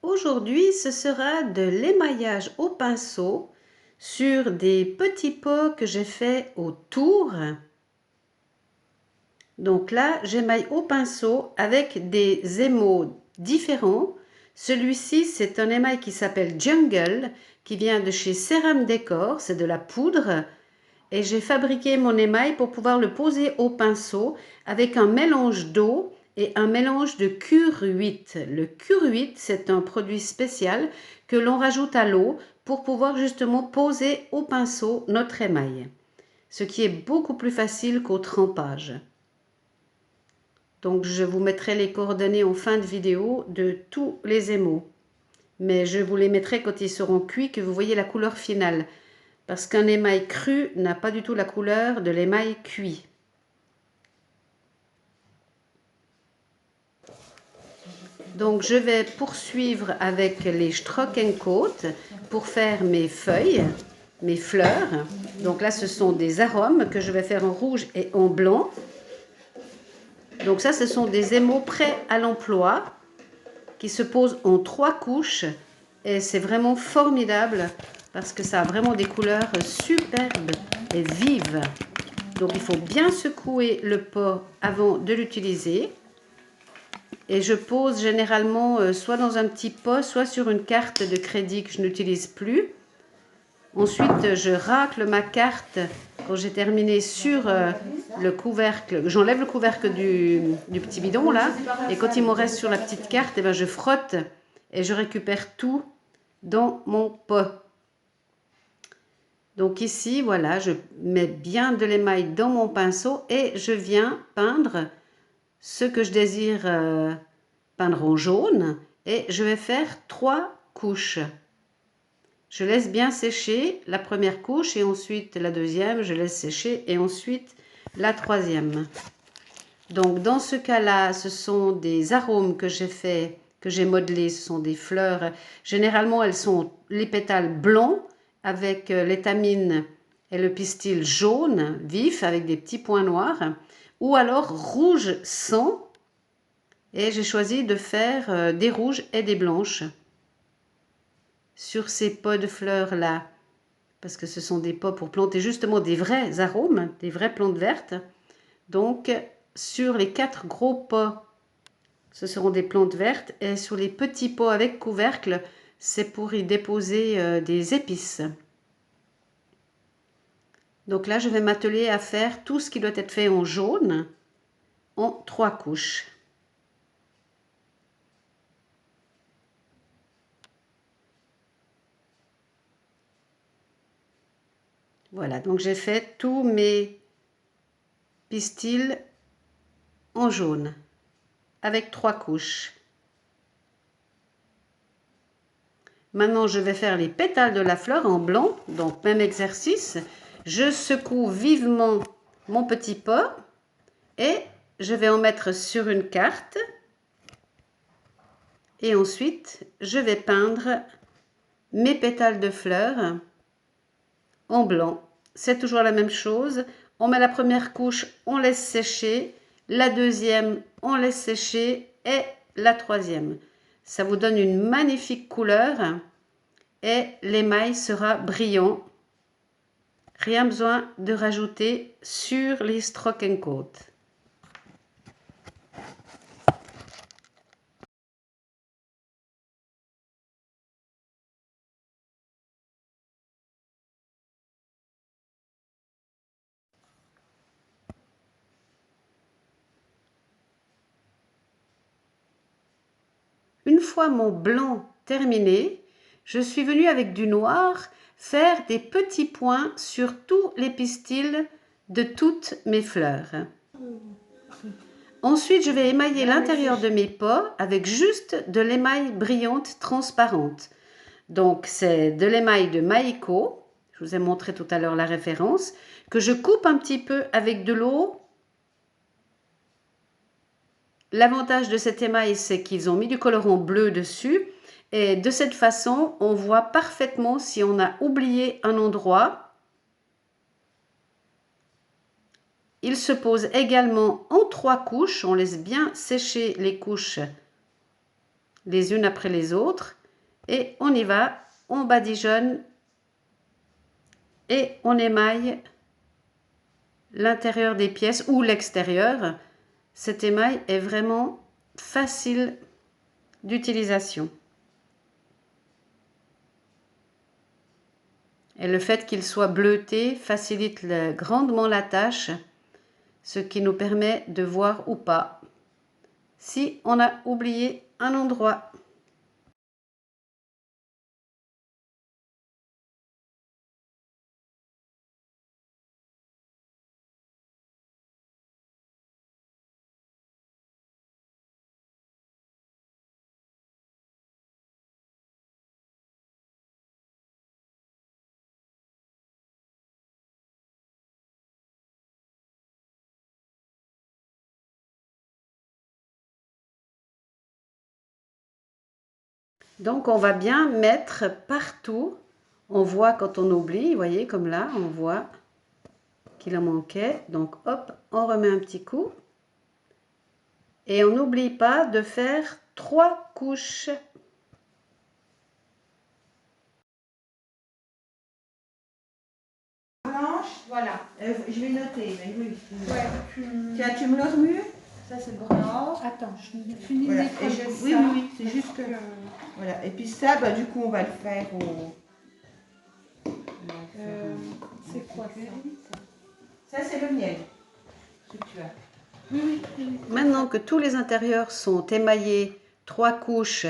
Aujourd'hui, ce sera de l'émaillage au pinceau sur des petits pots que j'ai fait autour. Donc là, j'émaille au pinceau avec des émaux différents. Celui-ci, c'est un émail qui s'appelle Jungle, qui vient de chez Céram Décor, c'est de la poudre. Et j'ai fabriqué mon émail pour pouvoir le poser au pinceau avec un mélange d'eau et un mélange de cure-huit. Le cure-huit, c'est un produit spécial que l'on rajoute à l'eau pour pouvoir justement poser au pinceau notre émail, ce qui est beaucoup plus facile qu'au trempage. Donc je vous mettrai les coordonnées en fin de vidéo de tous les émaux. Mais je vous les mettrai quand ils seront cuits, que vous voyez la couleur finale. Parce qu'un émail cru n'a pas du tout la couleur de l'émail cuit. Donc je vais poursuivre avec les Stroke & Coat pour faire mes feuilles, mes fleurs. Donc là ce sont des arômes que je vais faire en rouge et en blanc. Donc ça ce sont des émaux prêts à l'emploi qui se posent en 3 couches et c'est vraiment formidable parce que ça a vraiment des couleurs superbes et vives. Donc il faut bien secouer le pot avant de l'utiliser. Et je pose généralement soit dans un petit pot, soit sur une carte de crédit que je n'utilise plus. Ensuite, je racle ma carte quand j'ai terminé sur le couvercle. J'enlève le couvercle du petit bidon là. Et quand il me reste sur la petite carte, eh ben, je frotte et je récupère tout dans mon pot. Donc ici, voilà, je mets bien de l'émail dans mon pinceau et je viens peindre ce que je désire peindre en jaune et je vais faire 3 couches. Je laisse bien sécher la première couche et ensuite la deuxième, je laisse sécher et ensuite la troisième. Donc dans ce cas-là, ce sont des arômes que j'ai fait, que j'ai modelés, ce sont des fleurs. Généralement, elles sont les pétales blancs avec l'étamine et le pistil jaune vif avec des petits points noirs ou alors rouge sang. Et j'ai choisi de faire des rouges et des blanches sur ces pots de fleurs là, parce que ce sont des pots pour planter justement des vrais arômes, des vraies plantes vertes. Donc sur les 4 gros pots, ce seront des plantes vertes, et sur les petits pots avec couvercle, c'est pour y déposer des épices. Donc là, je vais m'atteler à faire tout ce qui doit être fait en jaune, en 3 couches. Voilà, donc j'ai fait tous mes pistils en jaune avec 3 couches. Maintenant, je vais faire les pétales de la fleur en blanc, donc même exercice. Je secoue vivement mon petit pot et je vais en mettre sur une carte. Et ensuite, je vais peindre mes pétales de fleurs en blanc. C'est toujours la même chose. On met la première couche, on laisse sécher. La deuxième, on laisse sécher. Et la troisième. Ça vous donne une magnifique couleur. Et l'émail sera brillant. Rien besoin de rajouter sur les Stroke & Coat. Une fois mon blanc terminé, je suis venue avec du noir faire des petits points sur tous les pistils de toutes mes fleurs. Ensuite, je vais émailler l'intérieur de mes pots avec juste de l'émail brillante transparente. Donc, c'est de l'émail de Maïko, je vous ai montré tout à l'heure la référence, que je coupe un petit peu avec de l'eau. L'avantage de cet émail, c'est qu'ils ont mis du colorant bleu dessus. Et de cette façon, on voit parfaitement si on a oublié un endroit. Il se pose également en 3 couches. On laisse bien sécher les couches les unes après les autres. Et on y va, on badigeonne et on émaille l'intérieur des pièces ou l'extérieur. Cet émail est vraiment facile d'utilisation. Et le fait qu'il soit bleuté facilite grandement la tâche, ce qui nous permet de voir ou pas si on a oublié un endroit. Donc on va bien mettre partout. On voit quand on oublie, vous voyez comme là, on voit qu'il en manquait. Donc hop, on remet un petit coup. Et on n'oublie pas de faire 3 couches. Blanche, voilà. Je vais noter, mais oui. Ouais, Tiens, tu me le remues? ça c'est blanc. Attends, je finis Voilà. de Et décoller oui, ça. oui, c'est juste que... Voilà. Et puis ça, bah, du coup, on va le faire au... C'est quoi ça? Ça, c'est le miel que tu as. Oui, oui, oui. Maintenant que tous les intérieurs sont émaillés 3 couches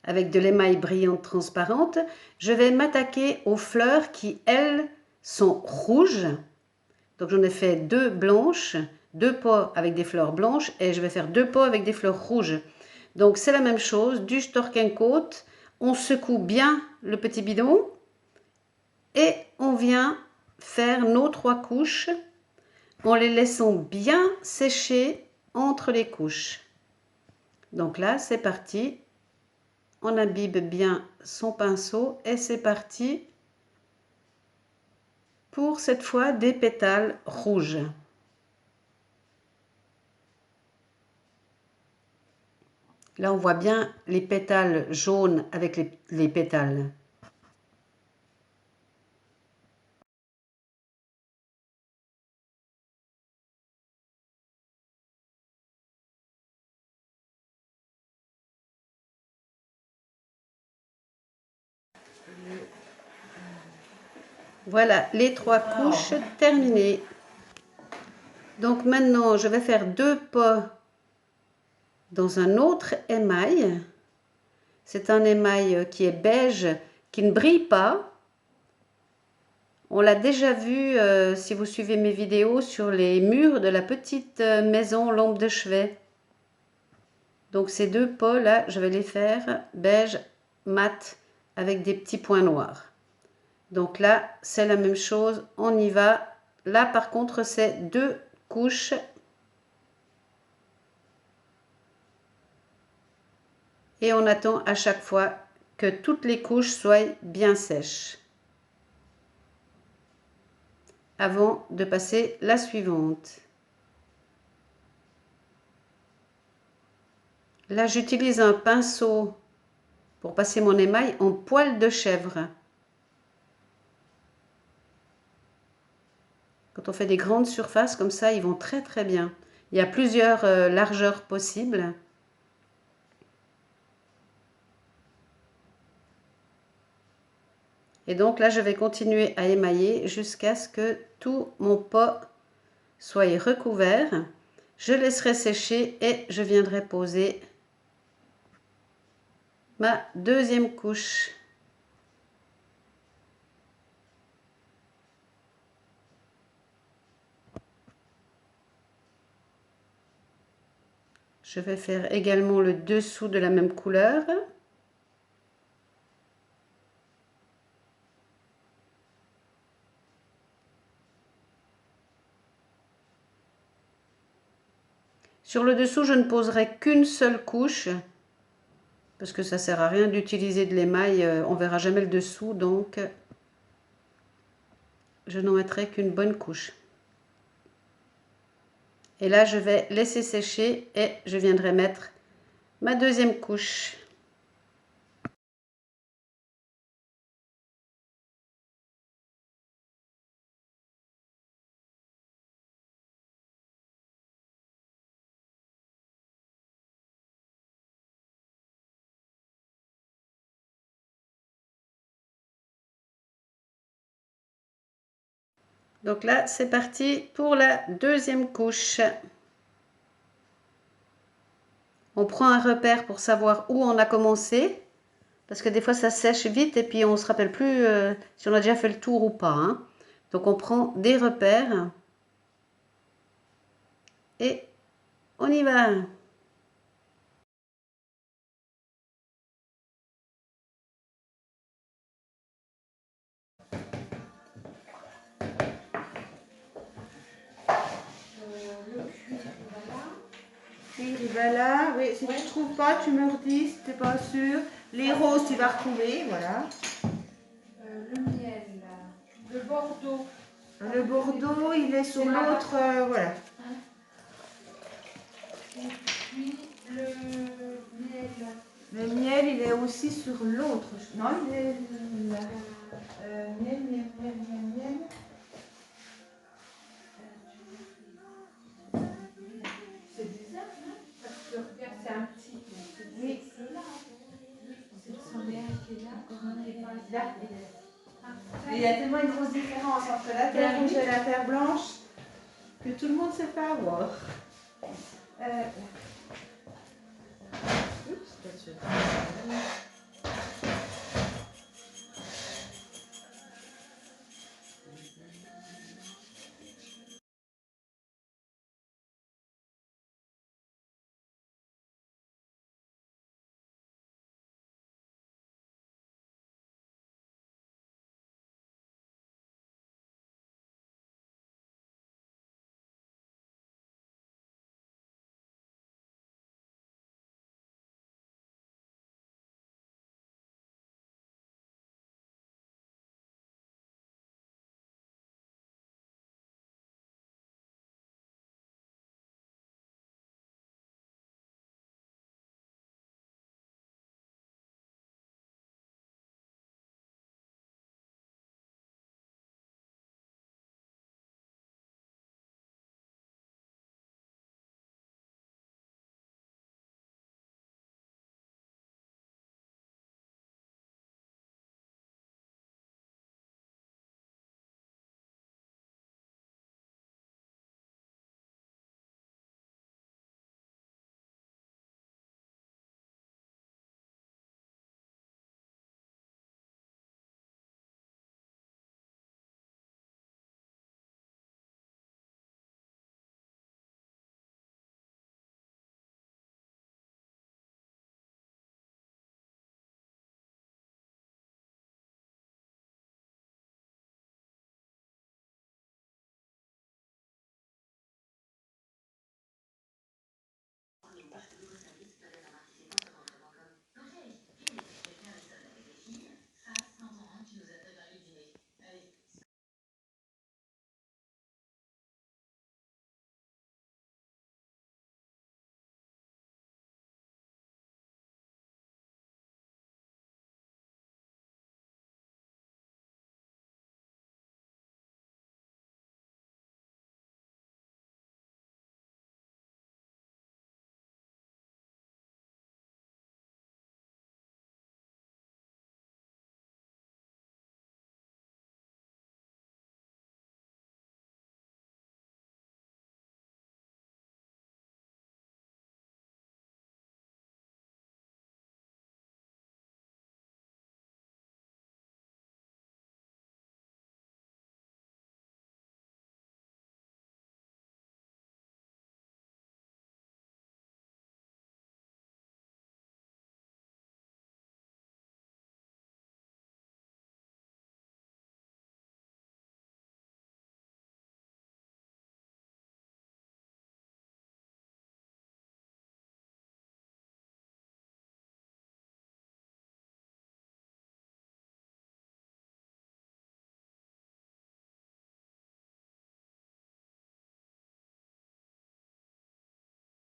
avec de l'émail brillante transparente, je vais m'attaquer aux fleurs qui, elles, sont rouges. Donc j'en ai fait 2 blanches, 2 pots avec des fleurs blanches et je vais faire 2 pots avec des fleurs rouges. Donc c'est la même chose, du Stork & Coat, on secoue bien le petit bidon et on vient faire nos 3 couches en les laissant bien sécher entre les couches. Donc là c'est parti, on imbibe bien son pinceau et c'est parti pour cette fois des pétales rouges. Là, on voit bien les pétales jaunes avec les pétales. Voilà, les 3 couches terminées. Donc maintenant, je vais faire 2 pots dans un autre émail. C'est un émail qui est beige, qui ne brille pas. On l'a déjà vu si vous suivez mes vidéos sur les murs de la petite maison lampe de chevet. Donc ces 2 pots là, je vais les faire beige mat avec des petits points noirs. Donc là, c'est la même chose, on y va. Là par contre, c'est 2 couches. Et on attend à chaque fois que toutes les couches soient bien sèches avant de passer la suivante. Là, j'utilise un pinceau pour passer mon émail en poil de chèvre. Quand on fait des grandes surfaces comme ça, ils vont très très bien. Il y a plusieurs largeurs possibles. Et donc là, je vais continuer à émailler jusqu'à ce que tout mon pot soit recouvert. Je laisserai sécher et je viendrai poser ma deuxième couche. Je vais faire également le dessous de la même couleur. Sur le dessous, je ne poserai qu'une seule couche parce que ça ne sert à rien d'utiliser de l'émail, on ne verra jamais le dessous, donc je n'en mettrai qu'une bonne couche. Et là, je vais laisser sécher et je viendrai mettre ma deuxième couche. Donc là, c'est parti pour la deuxième couche. On prend un repère pour savoir où on a commencé. Parce que des fois, ça sèche vite et puis on ne se rappelle plus si on a déjà fait le tour ou pas. Hein. Donc, on prend des repères. Et on y va. Oui, il va là. Oui, si tu ne trouves pas, tu me redis si tu n'es pas sûr. Les roses, tu vas retrouver, voilà. Le miel, le Bordeaux. Le Bordeaux, il est sur l'autre, voilà. Et puis le miel. Le miel, il est aussi sur l'autre. Non, il est là. Miel. C'est bizarre, hein? Parce que regarde, c'est un petit. Oui. C'est là. C'est son mère qui est là. Là. Il y a tellement une grosse différence entre la terre rouge et la terre blanche que tout le monde ne sait pas avoir. Oups,